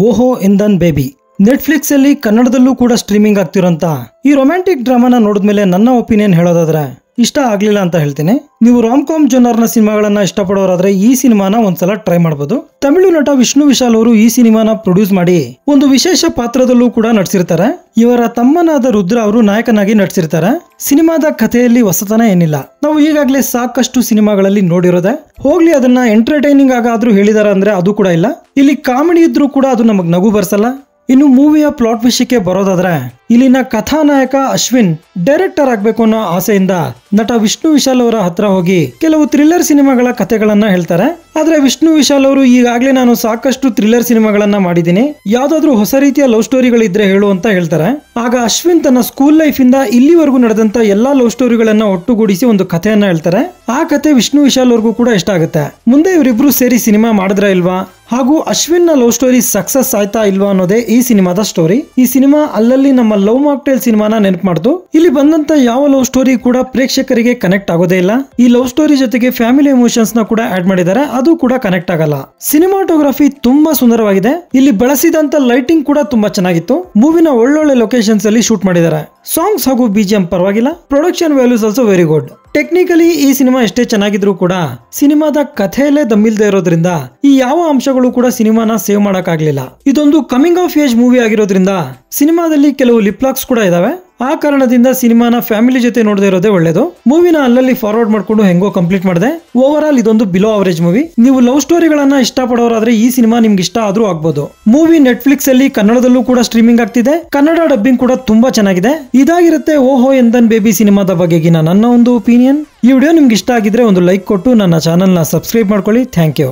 ಓಹೋ ಇಂದನ್ baby Netflix ಅಲ್ಲಿ ಕನ್ನಡದಲ್ಲೂ ಕೂಡ ಸ್ಟ್ರೀಮಿಂಗ್ ಆಗ್ತಿರೋಂತ ಈ ರೊಮ್ಯಾಂಟಿಕ್ ಡ್ರಾಮಾನ ನೋಡಿದ್ಮೇಲೆ ನನ್ನ ಒಪಿನಿಯನ್ ಹೇಳೋದಾದ್ರೆ ಇಷ್ಟ ಆಗ್ಲಿಲ್ಲ ಅಂತ ಹೇಳ್ತೀನಿ. ನೀವು ರಾಮ್ ಕಾಮ್ ಜೋನರ್ ನ ಸಿನಿಮಾಗಳನ್ನ ಇಷ್ಟಪಡೋರಾದ್ರೆ ಈ ಸಿನಿಮಾನ ಒಂದ್ಸಲ ಟ್ರೈ ಮಾಡಬಹುದು. ತಮಿಳು ನಟ ವಿಷ್ಣು ವಿಶಾಲ್ ಅವರು ಈ ಸಿನಿಮಾನ ಪ್ರೊಡ್ಯೂಸ್ ಮಾಡಿ ಒಂದು ವಿಶೇಷ ಪಾತ್ರದಲ್ಲೂ ಕೂಡ ನಟಿಸಿರ್ತಾರೆ. ಇವರ ತಮ್ಮನಾದ ರುದ್ರ ಅವರು ನಾಯಕನಾಗಿ ನಟಿಸಿರ್ತಾರೆ. ಸಿನಿಮಾದ ಕಥೆಯಲ್ಲಿ ಹೊಸತನ ಏನಿಲ್ಲ. ನಾವು ಈಗಾಗಲೇ ಸಾಕಷ್ಟು ಸಿನಿಮಾಗಳಲ್ಲಿ ನೋಡಿರೋದೆ. ಹೋಗ್ಲಿ ಅದನ್ನ ಎಂಟರ್ಟೈನಿಂಗ್ ಆಗಾದ್ರೂ ಹೇಳಿದಾರ ಅಂದ್ರೆ ಅದು ಕೂಡ ಇಲ್ಲ. ಇಲ್ಲಿ ಕಾಮಿಡಿ ಇದ್ರೂ ಕೂಡ ಅದು ನಮಗ್ ನಗು ಬರ್ಸಲ್ಲ. ಇನ್ನು ಮೂವಿಯ ಪ್ಲಾಟ್ ವಿಷಯಕ್ಕೆ ಬರೋದಾದ್ರೆ ಇಲ್ಲಿನ ಕಥಾನಾಯಕ ಅಶ್ವಿನ್ ಡೈರೆಕ್ಟರ್ ಆಗ್ಬೇಕು ಅನ್ನೋ ಆಸೆಯಿಂದ ನಟ ವಿಷ್ಣು ವಿಶಾಲ್ ಅವರ ಹತ್ರ ಹೋಗಿ ಕೆಲವು ಥ್ರಿಲ್ಲರ್ ಸಿನಿಮಾಗಳ ಕಥೆಗಳನ್ನ ಹೇಳ್ತಾರೆ. ಆದ್ರೆ ವಿಷ್ಣು ವಿಶಾಲ್ ಅವರು ಈಗಾಗಲೇ ನಾನು ಸಾಕಷ್ಟು ಥ್ರಿಲ್ಲರ್ ಸಿನಿಮಾಗಳನ್ನ ಮಾಡಿದ್ದೀನಿ, ಯಾವ್ದಾದ್ರು ಹೊಸ ರೀತಿಯ ಲವ್ ಸ್ಟೋರಿಗಳಿದ್ರೆ ಹೇಳು ಅಂತ ಹೇಳ್ತಾರೆ. ಆಗ ಅಶ್ವಿನ್ ತನ್ನ ಸ್ಕೂಲ್ ಲೈಫ್ ಇಂದ ಇಲ್ಲಿವರೆಗೂ ನಡೆದಂತ ಎಲ್ಲಾ ಲವ್ ಸ್ಟೋರಿಗಳನ್ನ ಒಟ್ಟುಗೂಡಿಸಿ ಒಂದು ಕಥೆಯನ್ನ ಹೇಳ್ತಾರೆ. ಆ ಕಥೆ ವಿಷ್ಣು ವಿಶಾಲ್ ಅವ್ರಿಗೂ ಕೂಡ ಇಷ್ಟ ಆಗುತ್ತೆ. ಮುಂದೆ ಇವರಿಬ್ರು ಸೇರಿ ಸಿನಿಮಾ ಮಾಡಿದ್ರ ಇಲ್ವಾ ಹಾಗೂ ಅಶ್ವಿನ್ ನ ಲವ್ ಸ್ಟೋರಿ ಸಕ್ಸಸ್ ಆಯ್ತಾ ಇಲ್ವಾ ಅನ್ನೋದೇ ಈ ಸಿನಿಮಾದ ಸ್ಟೋರಿ. ಈ ಸಿನಿಮಾ ಅಲ್ಲಲ್ಲಿ ನಮ್ಮ ಲವ್ ಮಾಕ್ಟೇಲ್ ಸಿನಿಮಾನ ನೆನಪು ಮಾಡ್ತು. ಇಲ್ಲಿ ಬಂದಂತ ಯಾವ ಲವ್ ಸ್ಟೋರಿ ಕೂಡ ಪ್ರೇಕ್ಷಕರಿಗೆ ಕನೆಕ್ಟ್ ಆಗೋದೇ ಇಲ್ಲ. ಈ ಲವ್ ಸ್ಟೋರಿ ಜೊತೆಗೆ ಫ್ಯಾಮಿಲಿ ಎಮೋಷನ್ಸ್ ನ ಕೂಡ ಆಡ್ ಮಾಡಿದ್ದಾರೆ, ಅದು ಕೂಡ ಕನೆಕ್ಟ್ ಆಗಲ್ಲ. ಸಿನಿಮಾಟೋಗ್ರಫಿ ತುಂಬಾ ಸುಂದರವಾಗಿದೆ. ಇಲ್ಲಿ ಬಳಸಿದಂತ ಲೈಟಿಂಗ್ ಕೂಡ ತುಂಬಾ ಚೆನ್ನಾಗಿತ್ತು. ಮೂವಿನ ಒಳ್ಳೊಳ್ಳೆ ಲೊಕೇಶನ್ಸ್ ಅಲ್ಲಿ ಶೂಟ್ ಮಾಡಿದ್ದಾರೆ. ಸಾಂಗ್ಸ್ ಹಾಗೂ ಬಿಜಿಎಂ ಪರವಾಗಿಲ್ಲ. Production values also very good. Technically ಈ ಸಿನಿಮಾ ಎಷ್ಟೇ ಚೆನ್ನಾಗಿದ್ರು ಕೂಡ ಸಿನಿಮಾದ ಕಥೆಯಲ್ಲೇ ದಮ್ಮಿಲ್ದೇ ಇರೋದ್ರಿಂದ ಈ ಯಾವ ಅಂಶಗಳು ಕೂಡ ಸಿನಿಮಾನ ಸೇವ್ ಮಾಡಕ್ ಆಗ್ಲಿಲ್ಲ. ಇದೊಂದು ಕಮಿಂಗ್ ಆಫ್ ಏಜ್ ಮೂವಿ ಆಗಿರೋದ್ರಿಂದ ಸಿನಿಮಾದಲ್ಲಿ ಕೆಲವು ಲಿಪ್ಲಾಕ್ಸ್ ಕೂಡ ಇದಾವೆ. ಆ ಕಾರಣದಿಂದ ಸಿನಿಮಾನ ಫ್ಯಾಮಿಲಿ ಜೊತೆ ನೋಡದೇ ಇರೋದೇ ಒಳ್ಳೇದು. ಮೂವಿನ ಅಲ್ಲಲ್ಲಿ ಫಾರ್ವರ್ಡ್ ಮಾಡ್ಕೊಂಡು ಹೆಂಗೋ ಕಂಪ್ಲೀಟ್ ಮಾಡಿದೆ. ಓವರ್ ಆಲ್ ಇದೊಂದು ಬಿಲೋ ಅವರೇಜ್ ಮೂವಿ. ನೀವು ಲವ್ ಸ್ಟೋರಿಗಳನ್ನ ಇಷ್ಟಪಡೋರಾದ್ರೆ ಈ ಸಿನಿಮಾ ನಿಮ್ಗೆ ಇಷ್ಟ ಆದ್ರೂ ಆಗ್ಬೋದು. ಮೂವಿ ನೆಟ್ಫ್ಲಿಕ್ಸ್ ಅಲ್ಲಿ ಕನ್ನಡದಲ್ಲೂ ಕೂಡ ಸ್ಟ್ರೀಮಿಂಗ್ ಆಗ್ತಿದೆ. ಕನ್ನಡ ಡಬ್ಬಿಂಗ್ ಕೂಡ ತುಂಬಾ ಚೆನ್ನಾಗಿದೆ. ಇದಾಗಿರುತ್ತೆ ಓಹೋ ಎಂದನ್ ಬೇಬಿ ಸಿನಿಮಾದ ಬಗೆಗಿನ ನನ್ನ ಒಂದು ಒಪಿನಿಯನ್. ಈ ವಿಡಿಯೋ ನಿಮ್ಗೆ ಇಷ್ಟ ಆಗಿದ್ರೆ ಒಂದು ಲೈಕ್ ಕೊಟ್ಟು ನನ್ನ ಚಾನೆಲ್ ನ ಸಬ್ಸ್ಕ್ರೈಬ್ ಮಾಡ್ಕೊಳ್ಳಿ. Thank you.